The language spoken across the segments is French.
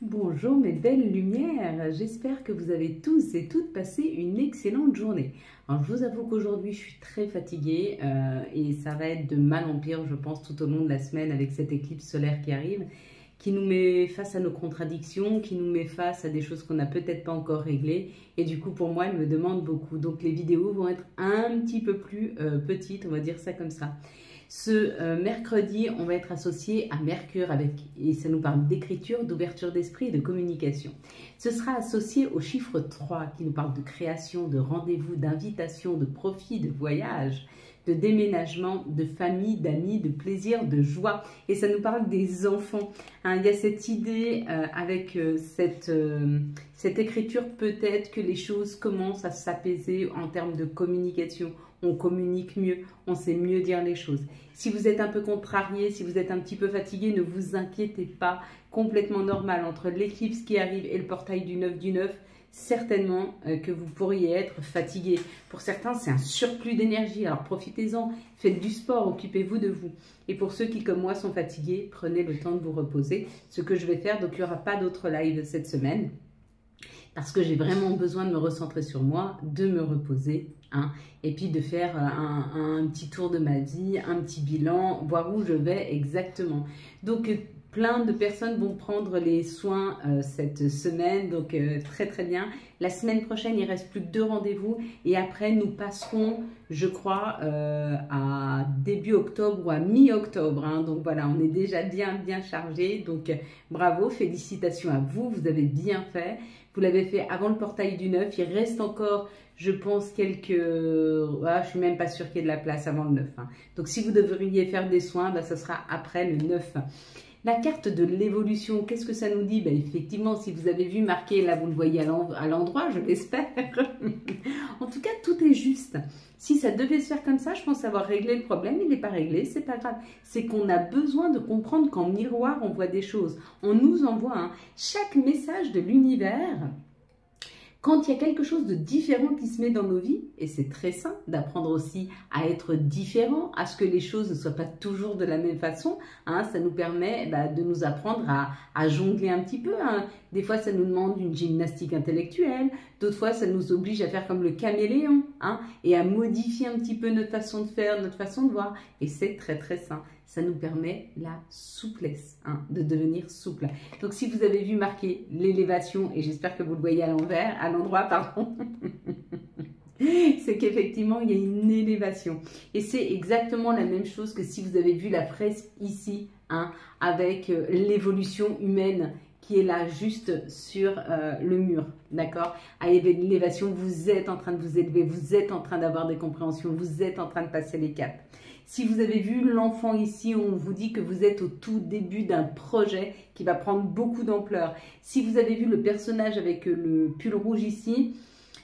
Bonjour mes belles lumières, j'espère que vous avez tous et toutes passé une excellente journée. Alors je vous avoue qu'aujourd'hui je suis très fatiguée et ça va être de mal en pire je pense tout au long de la semaine avec cette éclipse solaire qui arrive, qui nous met face à nos contradictions, qui nous met face à des choses qu'on n'a peut-être pas encore réglées et du coup pour moi elle me demande beaucoup. Donc les vidéos vont être un petit peu plus petites, on va dire ça comme ça. Ce mercredi, on va être associé à Mercure et ça nous parle d'écriture, d'ouverture d'esprit et de communication. Ce sera associé au chiffre 3 qui nous parle de création, de rendez-vous, d'invitation, de profit, de voyage, de déménagement, de famille, d'amis, de plaisir, de joie. Et ça nous parle des enfants. Hein, il y a cette idée avec cette écriture, peut-être que les choses commencent à s'apaiser en termes de communication. On communique mieux, on sait mieux dire les choses. Si vous êtes un peu contrarié, si vous êtes un petit peu fatigué, ne vous inquiétez pas. Complètement normal, entre l'éclipse qui arrive et le portail du 9 du 9, certainement que vous pourriez être fatigué. Pour certains, c'est un surplus d'énergie, alors profitez-en, faites du sport, occupez-vous de vous. Et pour ceux qui, comme moi, sont fatigués, prenez le temps de vous reposer. Ce que je vais faire, donc il n'y aura pas d'autres lives cette semaine, parce que j'ai vraiment besoin de me recentrer sur moi, de me reposer, hein, et puis de faire un petit tour de ma vie, un petit bilan, voir où je vais exactement. Donc, plein de personnes vont prendre les soins cette semaine, donc très très bien. La semaine prochaine, il reste plus que 2 rendez-vous et après nous passerons, je crois, à début octobre ou à mi-octobre. Hein. Donc voilà, on est déjà bien chargé. Donc bravo, félicitations à vous, vous avez bien fait. Vous l'avez fait avant le portail du 9. Il reste encore, je pense, quelques... Ah, je suis même pas sûre qu'il y ait de la place avant le 9. Hein. Donc si vous devriez faire des soins, bah, ça sera après le 9. La carte de l'évolution, qu'est-ce que ça nous dit? Ben, effectivement, si vous avez vu marqué, là vous le voyez à l'endroit, je l'espère. En tout cas, tout est juste. Si ça devait se faire comme ça, je pense avoir réglé le problème. Il n'est pas réglé, c'est pas grave. C'est qu'on a besoin de comprendre qu'en miroir, on voit des choses. On nous envoie chaque message de l'univers. Quand il y a quelque chose de différent qui se met dans nos vies, et c'est très sain d'apprendre aussi à être différent, à ce que les choses ne soient pas toujours de la même façon, hein, ça nous permet de nous apprendre à jongler un petit peu. Hein. Des fois, ça nous demande une gymnastique intellectuelle, d'autres fois, ça nous oblige à faire comme le caméléon, hein, et à modifier un petit peu notre façon de faire, notre façon de voir, et c'est très très sain. Ça nous permet la souplesse, hein, de devenir souple. Donc, si vous avez vu marquer l'élévation, et j'espère que vous le voyez à l'envers, à l'endroit, pardon, c'est qu'effectivement, il y a une élévation. Et c'est exactement la même chose que si vous avez vu la fresque ici, hein, avec l'évolution humaine qui est là juste sur le mur, d'accord? À l'élévation, vous êtes en train de vous élever, vous êtes en train d'avoir des compréhensions, vous êtes en train de passer les caps. Si vous avez vu l'enfant ici, on vous dit que vous êtes au tout début d'un projet qui va prendre beaucoup d'ampleur. Si vous avez vu le personnage avec le pull rouge ici,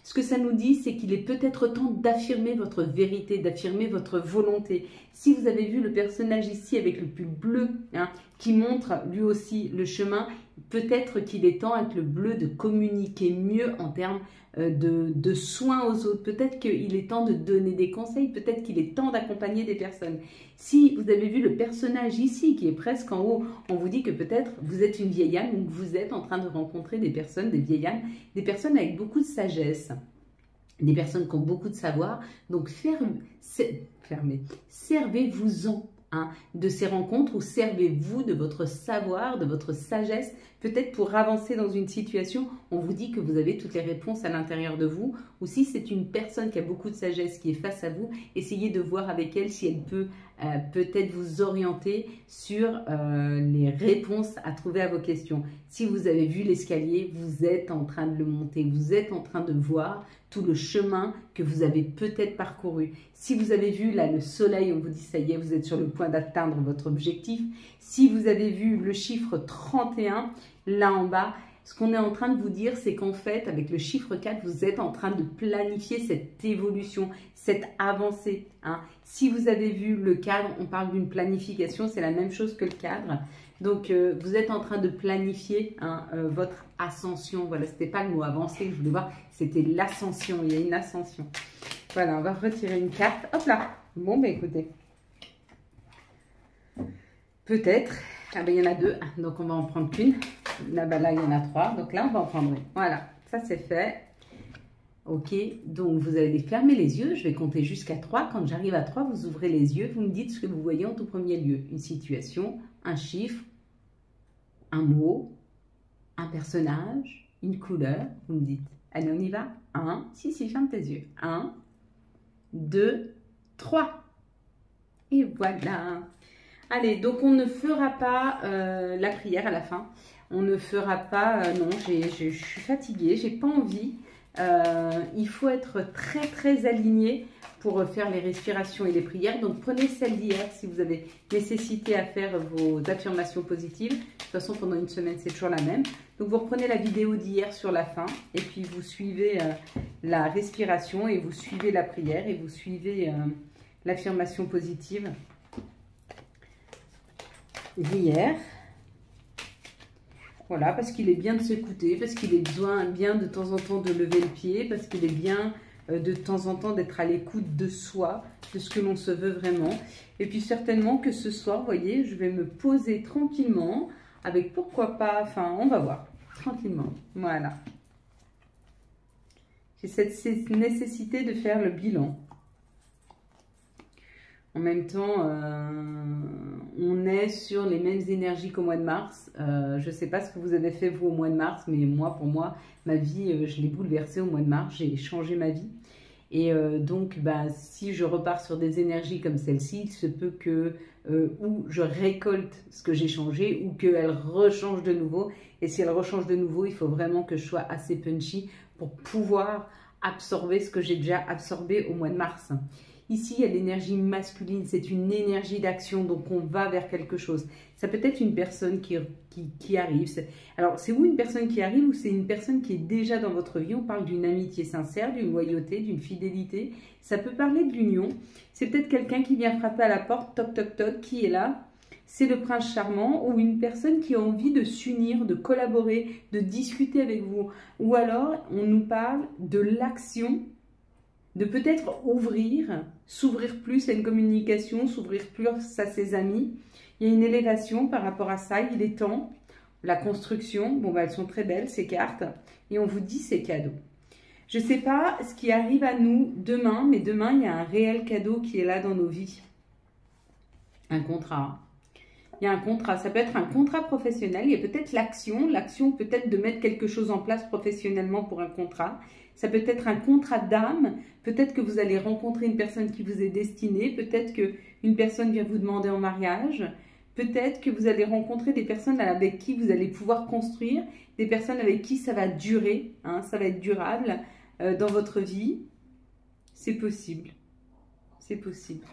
ce que ça nous dit, c'est qu'il est peut-être temps d'affirmer votre vérité, d'affirmer votre volonté. Si vous avez vu le personnage ici avec le pull bleu, hein, qui montre lui aussi le chemin, peut-être qu'il est temps avec le bleu de communiquer mieux en termes de soins aux autres. Peut-être qu'il est temps de donner des conseils, peut-être qu'il est temps d'accompagner des personnes. Si vous avez vu le personnage ici qui est presque en haut, on vous dit que peut-être vous êtes une vieille âme ou que vous êtes en train de rencontrer des personnes, des vieilles âmes, des personnes avec beaucoup de sagesse, des personnes qui ont beaucoup de savoir. Donc servez-vous-en, hein, de ces rencontres ou servez-vous de votre savoir, de votre sagesse, peut-être pour avancer dans une situation. On vous dit que vous avez toutes les réponses à l'intérieur de vous, ou si c'est une personne qui a beaucoup de sagesse qui est face à vous, essayez de voir avec elle si elle peut peut-être vous orienter sur les réponses à trouver à vos questions. Si vous avez vu l'escalier, vous êtes en train de le monter, vous êtes en train de voir tout le chemin que vous avez peut-être parcouru. Si vous avez vu là le soleil, on vous dit ça y est, vous êtes sur le point d'atteindre votre objectif. Si vous avez vu le chiffre 31, là en bas, ce qu'on est en train de vous dire, c'est qu'en fait, avec le chiffre 4, vous êtes en train de planifier cette évolution, cette avancée. Hein. Si vous avez vu le cadre, on parle d'une planification, c'est la même chose que le cadre. Donc, vous êtes en train de planifier, hein, votre ascension. Voilà, ce n'était pas le mot avancé que je voulais voir, c'était l'ascension. Il y a une ascension. Voilà, on va retirer une carte. Hop là. Bon, ben écoutez. Peut-être. Ah ben, il y en a 2, donc on va en prendre qu'une. Là, bah, là, il y en a 3. Donc là, on va en prendre une. Voilà, ça c'est fait. Ok, donc vous allez fermer les yeux. Je vais compter jusqu'à 3. Quand j'arrive à 3, vous ouvrez les yeux. Vous me dites ce que vous voyez en tout premier lieu. Une situation, un chiffre, un mot, un personnage, une couleur. Vous me dites. Allez, on y va. 1, si, ferme tes yeux. 1, 2, 3. Et voilà. Allez, donc on ne fera pas la prière à la fin. On ne fera pas... non, je suis fatiguée, j'ai pas envie. Il faut être très très aligné pour faire les respirations et les prières. Donc prenez celle d'hier si vous avez nécessité à faire vos affirmations positives. De toute façon, pendant une semaine, c'est toujours la même. Donc vous reprenez la vidéo d'hier sur la fin et puis vous suivez la respiration et vous suivez la prière et vous suivez l'affirmation positive d'hier. Voilà, parce qu'il est bien de s'écouter, parce qu'il est bien de temps en temps de lever le pied, parce qu'il est bien de temps en temps d'être à l'écoute de soi, de ce que l'on se veut vraiment. Et puis certainement que ce soir, vous voyez, je vais me poser tranquillement, avec pourquoi pas, enfin on va voir, tranquillement, voilà. J'ai cette nécessité de faire le bilan. En même temps, on est sur les mêmes énergies qu'au mois de mars. Je ne sais pas ce que vous avez fait vous au mois de mars, mais moi, pour moi, ma vie, je l'ai bouleversée au mois de mars. J'ai changé ma vie. Et donc, bah, si je repars sur des énergies comme celle-ci, il se peut que ou je récolte ce que j'ai changé ou qu'elle rechange de nouveau. Et si elle rechange de nouveau, il faut vraiment que je sois assez punchy pour pouvoir absorber ce que j'ai déjà absorbé au mois de mars. Ici, il y a l'énergie masculine, c'est une énergie d'action, donc on va vers quelque chose. Ça peut être une personne qui arrive. Alors, c'est ou une personne qui arrive ou c'est une personne qui est déjà dans votre vie. On parle d'une amitié sincère, d'une loyauté, d'une fidélité. Ça peut parler de l'union. C'est peut-être quelqu'un qui vient frapper à la porte, toc, toc, toc, qui est là. C'est le prince charmant ou une personne qui a envie de s'unir, de collaborer, de discuter avec vous. Ou alors, on nous parle de l'action, de peut-être ouvrir, s'ouvrir plus à une communication, s'ouvrir plus à ses amis. Il y a une élévation par rapport à ça, il est temps. La construction, bon bah elles sont très belles ces cartes, et on vous dit c'est cadeau. Je ne sais pas ce qui arrive à nous demain, mais demain il y a un réel cadeau qui est là dans nos vies. Un contrat. Il y a un contrat, ça peut être un contrat professionnel, il y a peut-être l'action peut-être de mettre quelque chose en place professionnellement pour un contrat. Ça peut être un contrat d'âme, peut-être que vous allez rencontrer une personne qui vous est destinée, peut-être qu'une personne vient vous demander en mariage, peut-être que vous allez rencontrer des personnes avec qui vous allez pouvoir construire, des personnes avec qui ça va durer, hein, ça va être durable dans votre vie. C'est possible, c'est possible.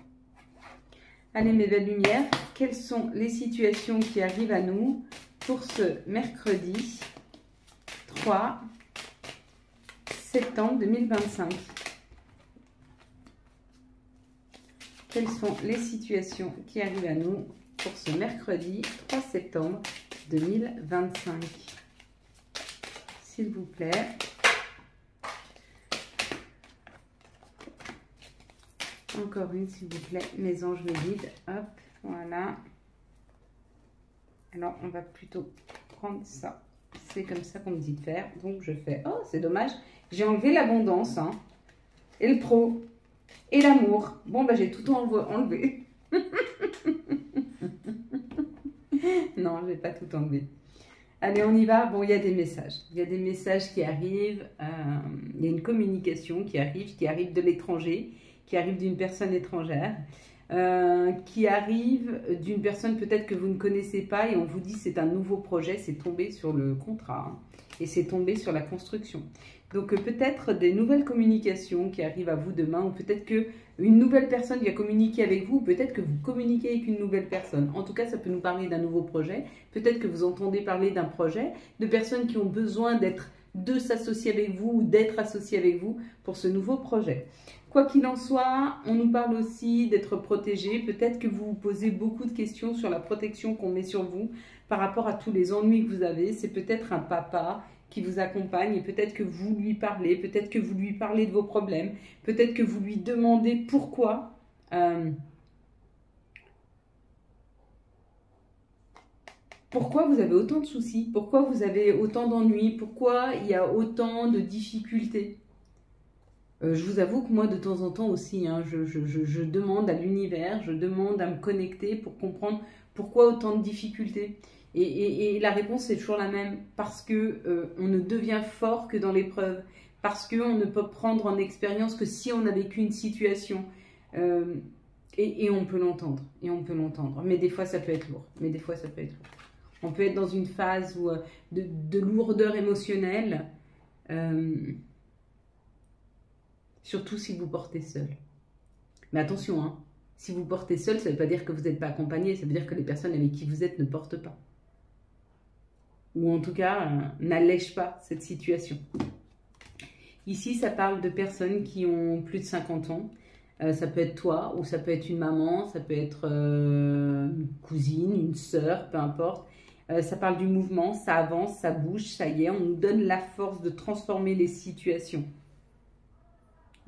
Allez mes belles lumières, quelles sont les situations qui arrivent à nous pour ce mercredi 3 septembre 2025. Quelles sont les situations qui arrivent à nous pour ce mercredi 3 septembre 2025? S'il vous plaît. Encore une, s'il vous plaît. Mes anges me guident. Hop, voilà. Alors, on va plutôt prendre ça. C'est comme ça qu'on me dit de faire. Donc, je fais... Oh, c'est dommage. J'ai enlevé l'abondance. Hein, et le pro. Et l'amour. Bon, bah, j'ai tout enlevé. Non, je vais pas tout enlever. Allez, on y va. Bon, il y a des messages. Il y a des messages qui arrivent. Il y a une communication qui arrive de l'étranger, qui arrive d'une personne étrangère, qui arrive d'une personne peut-être que vous ne connaissez pas et on vous dit c'est un nouveau projet, c'est tombé sur le contrat hein, et c'est tombé sur la construction. Donc peut-être des nouvelles communications qui arrivent à vous demain ou peut-être qu'une nouvelle personne vient communiquer avec vous ou peut-être que vous communiquez avec une nouvelle personne. En tout cas, ça peut nous parler d'un nouveau projet. Peut-être que vous entendez parler d'un projet, de personnes qui ont besoin de s'associer avec vous ou d'être associées avec vous pour ce nouveau projet. Quoi qu'il en soit, on nous parle aussi d'être protégé. Peut-être que vous vous posez beaucoup de questions sur la protection qu'on met sur vous par rapport à tous les ennuis que vous avez. C'est peut-être un papa qui vous accompagne et peut-être que vous lui parlez, peut-être que vous lui parlez de vos problèmes, peut-être que vous lui demandez pourquoi. Pourquoi vous avez autant de soucis? Pourquoi vous avez autant d'ennuis? Pourquoi il y a autant de difficultés? Je vous avoue que moi, de temps en temps aussi, hein, je demande à l'univers, je demande à me connecter pour comprendre pourquoi autant de difficultés. Et la réponse est toujours la même, parce que on ne devient fort que dans l'épreuve, parce qu'on ne peut prendre en expérience que si on a vécu une situation. Et on peut l'entendre, Mais des fois, ça peut être lourd. On peut être dans une phase où, de lourdeur émotionnelle. Surtout si vous portez seul. Mais attention, hein, si vous portez seul, ça ne veut pas dire que vous n'êtes pas accompagné, ça veut dire que les personnes avec qui vous êtes ne portent pas. Ou en tout cas, n'allègent pas cette situation. Ici, ça parle de personnes qui ont plus de 50 ans. Ça peut être toi, ou ça peut être une maman, ça peut être une cousine, une sœur, peu importe. Ça parle du mouvement, ça avance, ça bouge, ça y est, on nous donne la force de transformer les situations.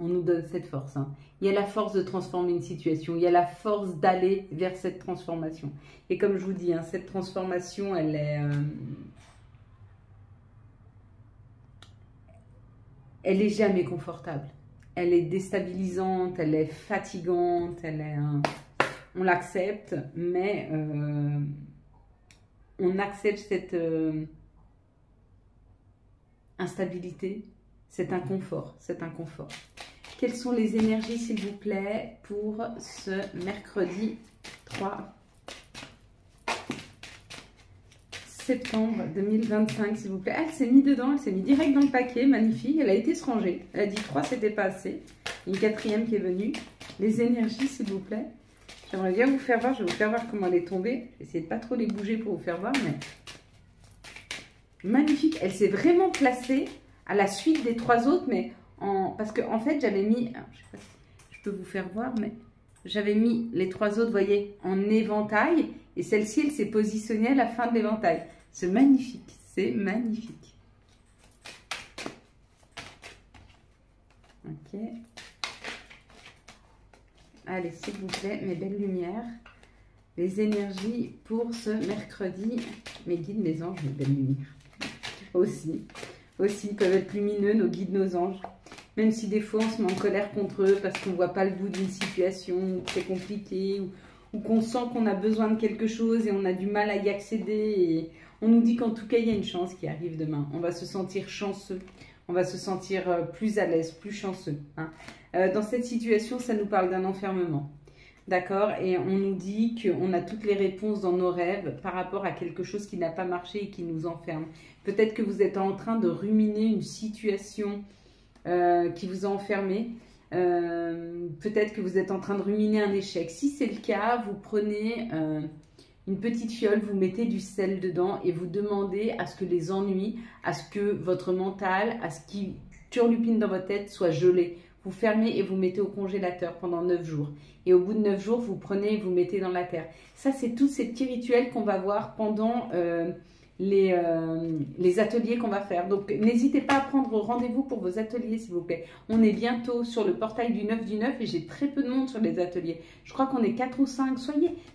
On nous donne cette force. Hein. Il y a la force de transformer une situation. Il y a la force d'aller vers cette transformation. Et comme je vous dis, hein, cette transformation, elle est jamais confortable. Elle est déstabilisante, elle est fatigante, on l'accepte, mais on accepte cette instabilité, cet inconfort. Quelles sont les énergies, s'il vous plaît, pour ce mercredi 3 septembre 2025, s'il vous plaît. Elle s'est mise dedans, elle s'est mise direct dans le paquet, magnifique. Elle a été se ranger. Elle a dit 3, c'était pas assez. Une 4e qui est venue. Les énergies, s'il vous plaît. J'aimerais bien vous faire voir, je vais vous faire voir comment elle est tombée. Je vais essayer de pas trop les bouger pour vous faire voir, mais magnifique. Elle s'est vraiment placée à la suite des 3 autres, mais parce que en fait, j'avais mis, alors, je sais pas si je peux vous faire voir, mais j'avais mis les 3 autres, vous voyez, en éventail, et celle-ci, elle s'est positionnée à la fin de l'éventail. C'est magnifique, c'est magnifique. Ok. Allez, s'il vous plaît, mes belles lumières, les énergies pour ce mercredi, mes guides, mes anges, mes belles lumières. Aussi, ils peuvent être lumineux, nos guides, nos anges. Même si des fois on se met en colère contre eux parce qu'on ne voit pas le bout d'une situation, c'est compliqué, ou qu'on sent qu'on a besoin de quelque chose et on a du mal à y accéder. Et on nous dit qu'en tout cas, il y a une chance qui arrive demain. On va se sentir chanceux, on va se sentir plus à l'aise, plus chanceux. Hein. Dans cette situation, ça nous parle d'un enfermement. D'accord? Et on nous dit qu'on a toutes les réponses dans nos rêves par rapport à quelque chose qui n'a pas marché et qui nous enferme. Peut-être que vous êtes en train de ruminer une situation qui vous a enfermé. Peut-être que vous êtes en train de ruminer un échec. Si c'est le cas, vous prenez une petite fiole, vous mettez du sel dedans et vous demandez à ce que les ennuis, à ce que votre mental, à ce qui turlupine dans votre tête soit gelé. Vous fermez et vous mettez au congélateur pendant 9 jours. Et au bout de 9 jours, vous prenez et vous mettez dans la terre. Ça, c'est tous ces petits rituels qu'on va voir pendant les ateliers qu'on va faire. Donc, n'hésitez pas à prendre rendez-vous pour vos ateliers, s'il vous plaît. On est bientôt sur le portail du 9 du 9 et j'ai très peu de monde sur les ateliers. Je crois qu'on est 4 ou 5.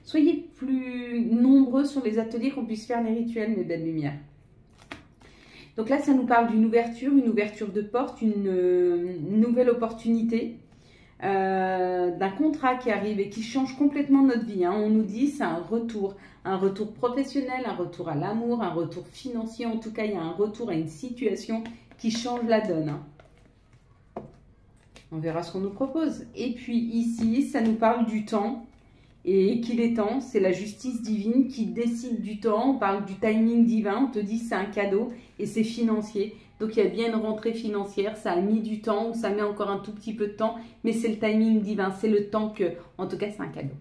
Soyez plus nombreux sur les ateliers qu'on puisse faire les rituels, mes belles lumières. Donc là, ça nous parle d'une ouverture de porte, une nouvelle opportunité, d'un contrat qui arrive et qui change complètement notre vie. Hein. On nous dit c'est un retour professionnel, un retour à l'amour, un retour financier. En tout cas, il y a un retour à une situation qui change la donne. Hein. On verra ce qu'on nous propose. Et puis ici, ça nous parle du temps. Et qu'il est temps, c'est la justice divine qui décide du temps. On parle du timing divin, on te dit c'est un cadeau et c'est financier. Donc il y a bien une rentrée financière, ça a mis du temps ou ça met encore un tout petit peu de temps, mais c'est le timing divin, c'est le temps que, en tout cas c'est un cadeau.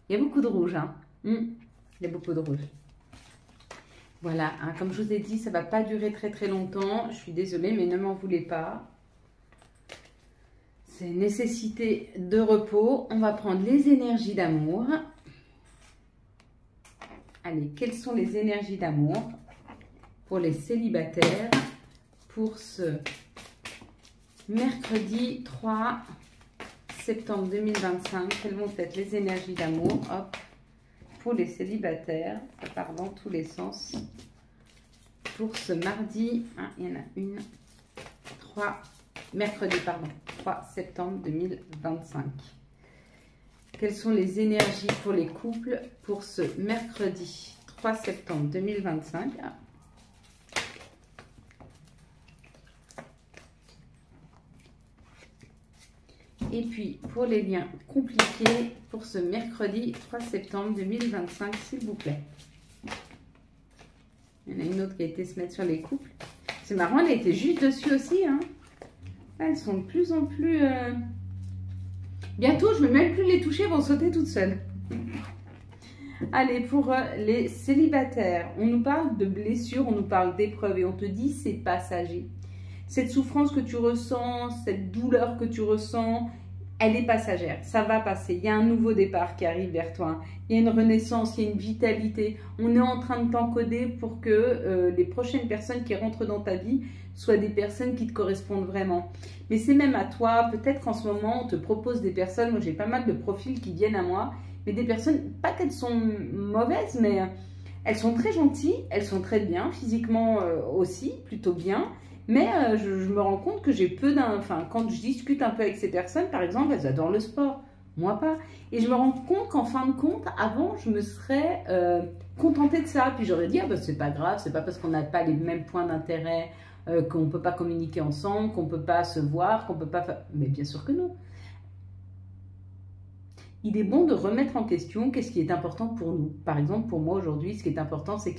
Il y a beaucoup de rouge, hein. Il y a beaucoup de rouge. Voilà, hein, comme je vous ai dit, ça ne va pas durer très très longtemps. Je suis désolée, mais ne m'en voulez pas. C'est nécessité de repos. On va prendre les énergies d'amour. Allez, quelles sont les énergies d'amour pour les célibataires pour ce mercredi 3 septembre 2025? Quelles vont être les énergies d'amour pour les célibataires, ça part dans tous les sens. Pour ce mardi, il y en a une, 3, mercredi, pardon, 3 septembre 2025. Quelles sont les énergies pour les couples pour ce mercredi 3 septembre 2025? Et puis, pour les liens compliqués, pour ce mercredi 3 septembre 2025, s'il vous plaît. Il y en a une autre qui a été se mettre sur les couples. C'est marrant, elle a été juste dessus aussi. Hein. Elles sont de plus en plus... Bientôt, je ne vais même plus les toucher, elles vont sauter toutes seules. Allez, pour les célibataires, on nous parle de blessures, on nous parle d'épreuves et on te dit c'est passager. Cette souffrance que tu ressens, cette douleur que tu ressens, elle est passagère, ça va passer. Il y a un nouveau départ qui arrive vers toi. Il y a une renaissance, il y a une vitalité. On est en train de t'encoder pour que les prochaines personnes qui rentrent dans ta vie soient des personnes qui te correspondent vraiment. Mais c'est même à toi, peut-être qu'en ce moment, on te propose des personnes, moi j'ai pas mal de profils qui viennent à moi, mais des personnes, pas qu'elles sont mauvaises, mais elles sont très gentilles, elles sont très bien, physiquement aussi, plutôt bien. Mais je me rends compte que j'ai peu d'un... Enfin, quand je discute un peu avec ces personnes, par exemple, elles adorent le sport. Moi, pas. Et je me rends compte qu'en fin de compte, avant, je me serais contentée de ça. Puis j'aurais dit, ah, bah, c'est pas grave, c'est pas parce qu'on n'a pas les mêmes points d'intérêt qu'on ne peut pas communiquer ensemble, qu'on ne peut pas se voir, qu'on peut pas... Mais bien sûr que non. Il est bon de remettre en question qu'est-ce qui est important pour nous. Par exemple, pour moi, aujourd'hui, ce qui est important, c'est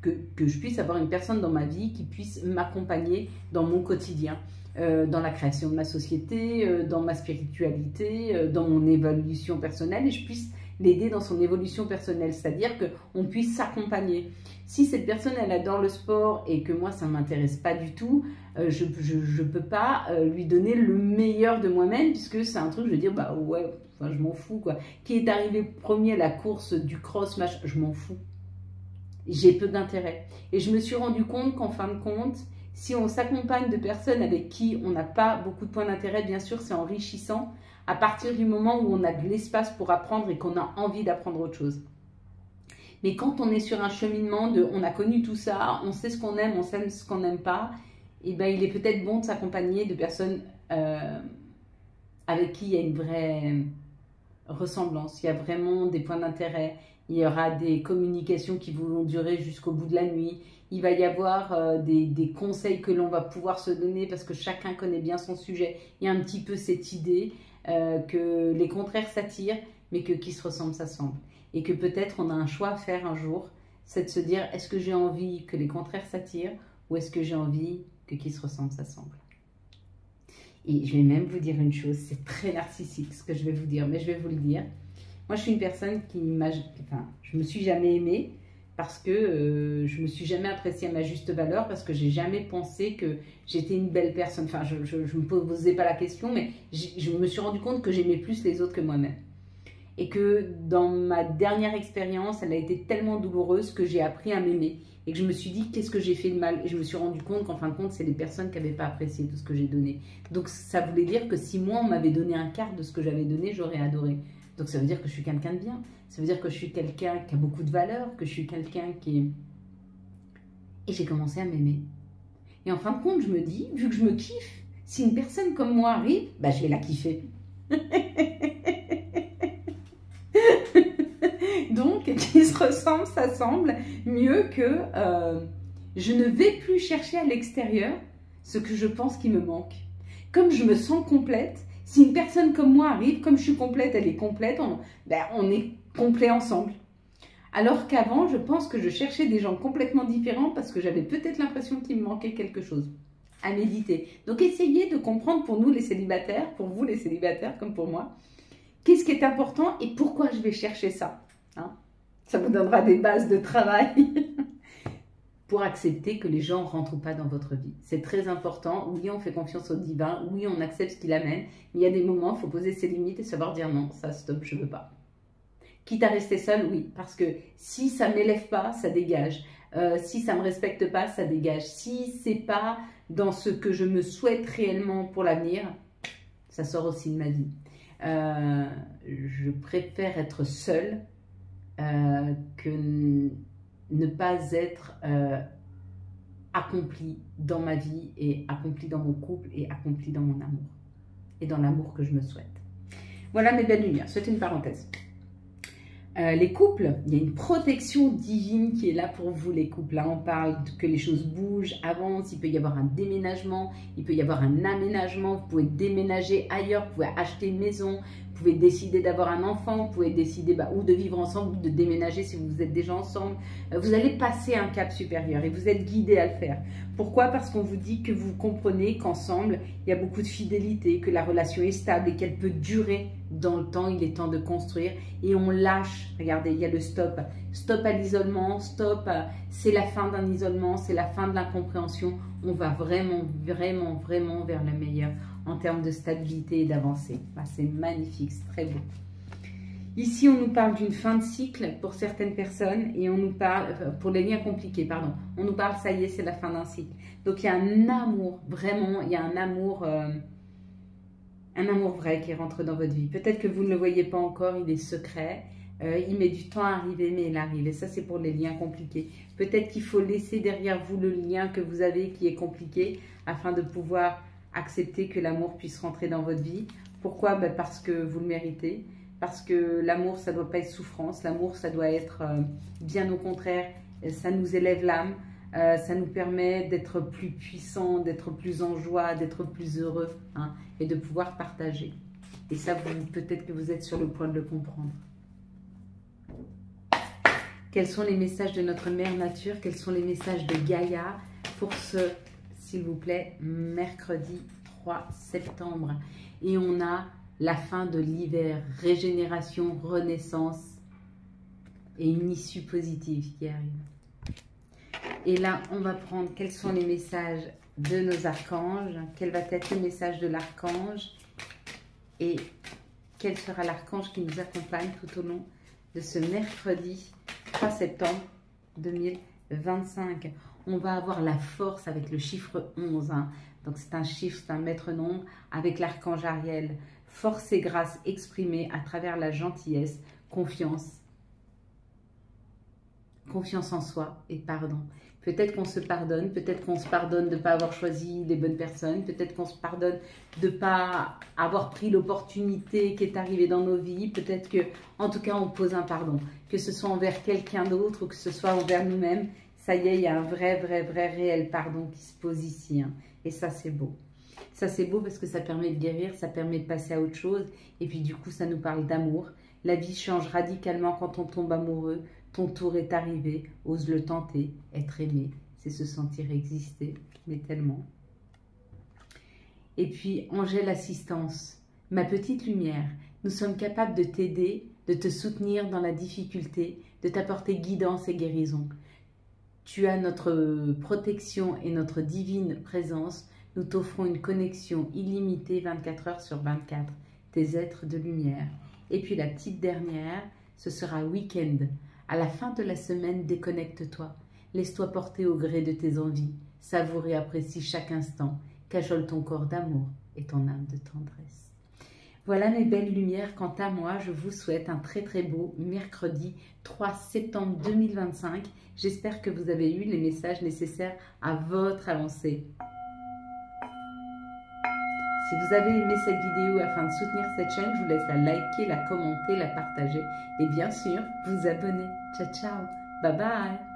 que je puisse avoir une personne dans ma vie qui puisse m'accompagner dans mon quotidien, dans la création de ma société, dans ma spiritualité, dans mon évolution personnelle, et je puisse l'aider dans son évolution personnelle, c'est-à-dire qu'on puisse s'accompagner. Si cette personne, elle adore le sport et que moi, ça ne m'intéresse pas du tout, je ne peux pas lui donner le meilleur de moi-même, puisque c'est un truc, je veux dire, bah ouais, enfin, je m'en fous, quoi. Qui est arrivé premier à la course du cross, je m'en fous. J'ai peu d'intérêt. Et je me suis rendu compte qu'en fin de compte, si on s'accompagne de personnes avec qui on n'a pas beaucoup de points d'intérêt, bien sûr, c'est enrichissant à partir du moment où on a de l'espace pour apprendre et qu'on a envie d'apprendre autre chose. Mais quand on est sur un cheminement de on a connu tout ça, on sait ce qu'on aime, on sait ce qu'on n'aime pas, et ben il est peut-être bon de s'accompagner de personnes avec qui il y a une vraie ressemblance, il y a vraiment des points d'intérêt. Il y aura des communications qui vont durer jusqu'au bout de la nuit. Il va y avoir des conseils que l'on va pouvoir se donner parce que chacun connaît bien son sujet. Il y a un petit peu cette idée que les contraires s'attirent, mais que qui se ressemblent s'assemblent. Et que peut-être on a un choix à faire un jour, c'est de se dire est-ce que j'ai envie que les contraires s'attirent ou est-ce que j'ai envie que qui se ressemblent s'assemblent. Et je vais même vous dire une chose, c'est très narcissique ce que je vais vous dire, mais je vais vous le dire. Moi, je suis une personne qui je me suis jamais aimée parce que je me suis jamais appréciée à ma juste valeur, parce que j'ai jamais pensé que j'étais une belle personne. Enfin, je me posais pas la question, mais je me suis rendu compte que j'aimais plus les autres que moi-même. Et que dans ma dernière expérience, elle a été tellement douloureuse que j'ai appris à m'aimer. Et que je me suis dit, qu'est-ce que j'ai fait de mal? Et je me suis rendu compte qu'en fin de compte, c'est les personnes qui n'avaient pas apprécié tout ce que j'ai donné. Donc, ça voulait dire que si moi, on m'avait donné un quart de ce que j'avais donné, j'aurais adoré. Donc ça veut dire que je suis quelqu'un de bien, ça veut dire que je suis quelqu'un qui a beaucoup de valeur, que je suis quelqu'un qui est... Et j'ai commencé à m'aimer. Et en fin de compte, je me dis, vu que je me kiffe, si une personne comme moi arrive, bah, je vais la kiffer. Donc, qui se ressemble, s'assemble, mieux que je ne vais plus chercher à l'extérieur ce que je pense qui me manque. Comme je me sens complète, si une personne comme moi arrive, comme je suis complète, elle est complète, on est complet ensemble. Alors qu'avant, je pense que je cherchais des gens complètement différents parce que j'avais peut-être l'impression qu'il me manquait quelque chose. À méditer. Donc essayez de comprendre pour nous les célibataires, pour vous les célibataires comme pour moi, qu'est-ce qui est important et pourquoi je vais chercher ça. Hein? Ça vous donnera des bases de travail. Pour accepter que les gens ne rentrent pas dans votre vie. C'est très important. Oui, on fait confiance au divin. Oui, on accepte ce qu'il amène. Mais il y a des moments, il faut poser ses limites et savoir dire non, ça stop, je ne veux pas. Quitte à rester seul, oui. Parce que si ça ne m'élève pas, ça dégage. Si ça ne me respecte pas, ça dégage. Si ce n'est pas dans ce que je me souhaite réellement pour l'avenir, ça sort aussi de ma vie. Je préfère être seule que ne pas être accompli dans ma vie et accompli dans mon couple et accompli dans mon amour et dans l'amour que je me souhaite. Voilà mes belles lumières, c'est une parenthèse. Les couples, il y a une protection divine qui est là pour vous les couples. Là, on parle que les choses bougent, avancent, il peut y avoir un déménagement, il peut y avoir un aménagement, vous pouvez déménager ailleurs, vous pouvez acheter une maison, vous pouvez décider d'avoir un enfant, vous pouvez décider ou de vivre ensemble ou de déménager si vous êtes déjà ensemble. Vous allez passer un cap supérieur et vous êtes guidé à le faire. Pourquoi? Parce qu'on vous dit que vous comprenez qu'ensemble, il y a beaucoup de fidélité, que la relation est stable et qu'elle peut durer dans le temps. Il est temps de construire et on lâche. Regardez, il y a le stop. Stop à l'isolement, stop, c'est la fin d'un isolement, c'est la fin de l'incompréhension. On va vraiment, vraiment, vraiment vers le meilleur en termes de stabilité et d'avancée. C'est magnifique, c'est très beau. Ici, on nous parle d'une fin de cycle pour certaines personnes et on nous parle, pour les liens compliqués, pardon, on nous parle, ça y est, c'est la fin d'un cycle. Donc, il y a un amour, vraiment, il y a un amour vrai qui rentre dans votre vie. Peut-être que vous ne le voyez pas encore, il est secret, il met du temps à arriver, mais il arrive. Et ça, c'est pour les liens compliqués. Peut-être qu'il faut laisser derrière vous le lien que vous avez qui est compliqué afin de pouvoir accepter que l'amour puisse rentrer dans votre vie. Pourquoi? Parce que vous le méritez. Parce que l'amour, ça ne doit pas être souffrance. L'amour, ça doit être bien au contraire. Ça nous élève l'âme. Ça nous permet d'être plus puissants, d'être plus en joie, d'être plus heureux. Hein, et de pouvoir partager. Et ça, peut-être que vous êtes sur le point de le comprendre. Quels sont les messages de notre mère nature? Quels sont les messages de Gaïa pour ce, s'il vous plaît, mercredi 3 septembre? Et on a la fin de l'hiver, régénération, renaissance et une issue positive qui arrive. Et là, on va prendre quels sont les messages de nos archanges, quel va être le message de l'archange et quel sera l'archange qui nous accompagne tout au long de ce mercredi 3 septembre 2025. On va avoir la force avec le chiffre 11. Hein. Donc, c'est un chiffre, c'est un maître nombre avec l'archange Ariel. Force et grâce exprimée à travers la gentillesse, confiance. Confiance en soi et pardon. Peut-être qu'on se pardonne de ne pas avoir choisi les bonnes personnes, peut-être qu'on se pardonne de ne pas avoir pris l'opportunité qui est arrivée dans nos vies, peut-être que, en tout cas, on pose un pardon, que ce soit envers quelqu'un d'autre ou que ce soit envers nous-mêmes. Ça y est, il y a un vrai, réel pardon qui se pose ici. Hein. Et ça, c'est beau. Ça, c'est beau parce que ça permet de guérir, ça permet de passer à autre chose. Et puis, du coup, ça nous parle d'amour. La vie change radicalement quand on tombe amoureux. Ton tour est arrivé, ose le tenter, être aimé, c'est se sentir exister, mais tellement. Et puis, Angèle Assistance, ma petite lumière, nous sommes capables de t'aider, de te soutenir dans la difficulté, de t'apporter guidance et guérison. Tu as notre protection et notre divine présence, nous t'offrons une connexion illimitée 24 heures sur 24, tes êtres de lumière. Et puis la petite dernière, ce sera week-end. À la fin de la semaine, déconnecte-toi. Laisse-toi porter au gré de tes envies. Savoure et apprécie chaque instant. Cajole ton corps d'amour et ton âme de tendresse. Voilà mes belles lumières. Quant à moi, je vous souhaite un très beau mercredi 3 septembre 2025. J'espère que vous avez eu les messages nécessaires à votre avancée. Si vous avez aimé cette vidéo afin de soutenir cette chaîne, je vous laisse la liker, la commenter, la partager et bien sûr vous abonner. Ciao, ciao, bye bye.